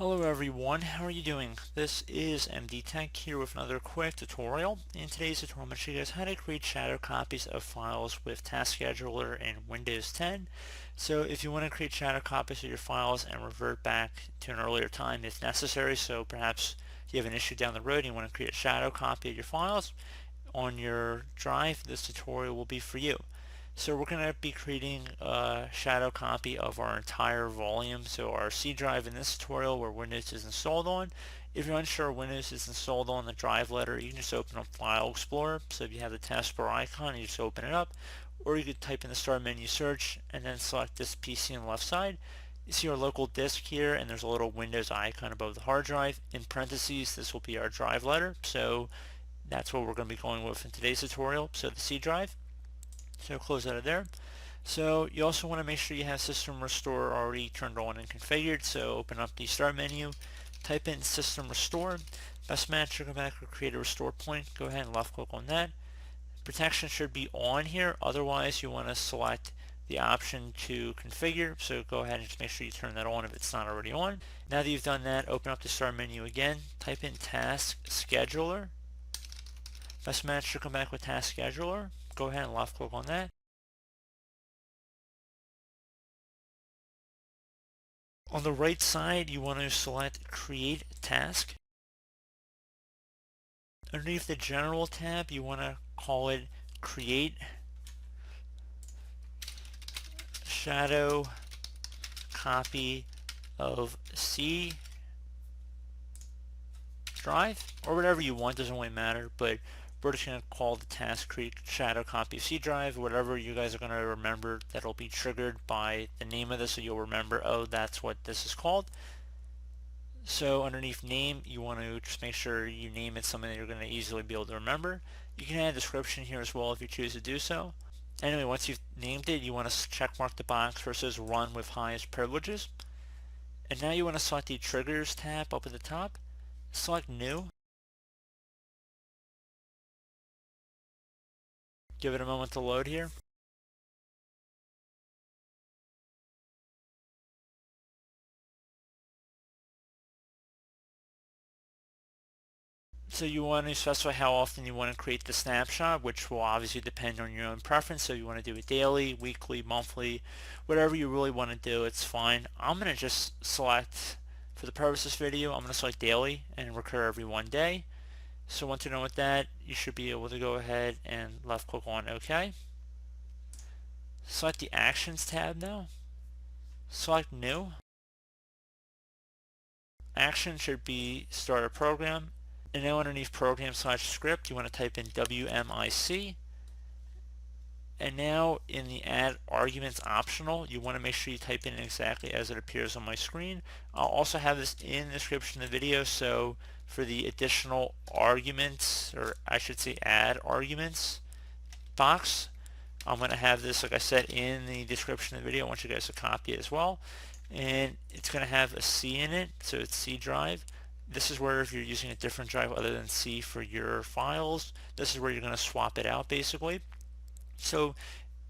Hello everyone, how are you doing? This is MD Tech here with another quick tutorial. In today's tutorial I'm going to show you guys how to create shadow copies of files with Task Scheduler in Windows 10. So if you want to create shadow copies of your files and revert back to an earlier time if necessary, so perhaps you have an issue down the road and you want to create a shadow copy of your files on your drive, this tutorial will be for you. So we're going to be creating a shadow copy of our entire volume, so our C drive in this tutorial where Windows is installed on. If you're unsure Windows is installed on the drive letter, you can just open up File Explorer. So if you have the taskbar icon, you just open it up, or you could type in the Start menu search and then select this PC on the left side. You see our local disk here, and there's a little Windows icon above the hard drive. In parentheses, this will be our drive letter. So that's what we're going to be going with in today's tutorial. So the C drive. So close out of there. So you also want to make sure you have System Restore already turned on and configured. So open up the Start menu, type in System Restore. Best match, go back or create a restore point. Go ahead and left click on that. Protection should be on here. Otherwise, you want to select the option to configure. So go ahead and just make sure you turn that on if it's not already on. Now that you've done that, open up the Start menu again. Type in Task Scheduler. Best match should come back with Task Scheduler. Go ahead and left click on that. On the right side, you want to select Create Task. Underneath the General tab, you want to call it Create Shadow Copy of C Drive, or whatever you want, doesn't really matter, but we're just going to call the task Create Shadow Copy of C Drive. Whatever you guys are going to remember, that'll be triggered by the name of this, so you'll remember, oh, that's what this is called. So underneath name, you want to just make sure you name it something that you're going to easily be able to remember. You can add a description here as well if you choose to do so. Anyway, once you've named it, you want to check mark the box where it says Run with Highest Privileges. And now you want to select the Triggers tab up at the top. Select New. Give it a moment to load here. So you want to specify how often you want to create the snapshot, which will obviously depend on your own preference. So you want to do it daily, weekly, monthly, whatever you really want to do, it's fine. I'm going to just select, for the purpose of this video, I'm going to select daily and recur every 1 day. So once you're done with that, you should be able to go ahead and left click on OK. Select the Actions tab now. Select New. Action should be Start a Program. And now underneath Program/Script, you want to type in WMIC. And now in the Add Arguments optional, you want to make sure you type in exactly as it appears on my screen. I'll also have this in the description of the video, so for the additional arguments, or I should say add arguments box, I'm going to have this, like I said, in the description of the video. I want you guys to copy it as well. And it's going to have a C in it, so it's C drive. This is where if you're using a different drive other than C for your files, this is where you're going to swap it out basically. So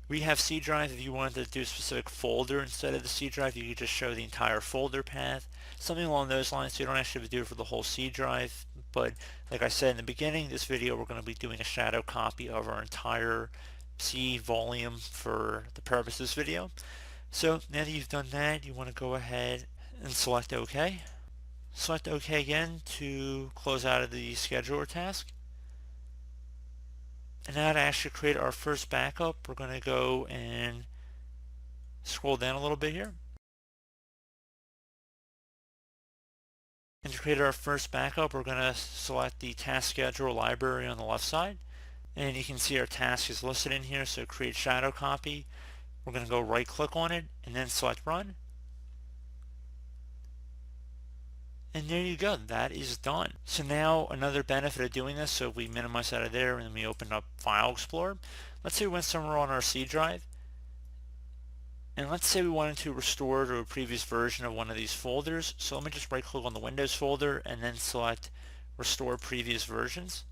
we have C drive. If you wanted to do a specific folder instead of the C drive, you could just show the entire folder path, something along those lines. So you don't actually have to do it for the whole C drive. But like I said in the beginning of this video, we're going to be doing a shadow copy of our entire C volume for the purpose of this video. So now that you've done that, you want to go ahead and select OK. Select OK again to close out of the scheduler task. And now to actually create our first backup, we're going to go and scroll down a little bit here. And to create our first backup, we're going to select the task scheduler library on the left side. And you can see our task is listed in here, so create shadow copy. We're going to go right click on it and then select run. And there you go, that is done. So now another benefit of doing this, so if we minimize out of there and we open up File Explorer, let's say we went somewhere on our C drive, and let's say we wanted to restore to a previous version of one of these folders. So let me just right click on the Windows folder and then select Restore Previous Versions.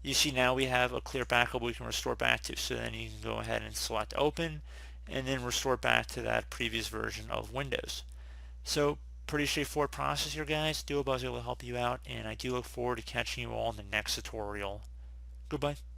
You see now we have a clear backup we can restore back to. So then you can go ahead and select Open and then restore back to that previous version of Windows. So Pretty straightforward process here, guys. Do hope I was able to help you out, and I do look forward to catching you all in the next tutorial. Goodbye.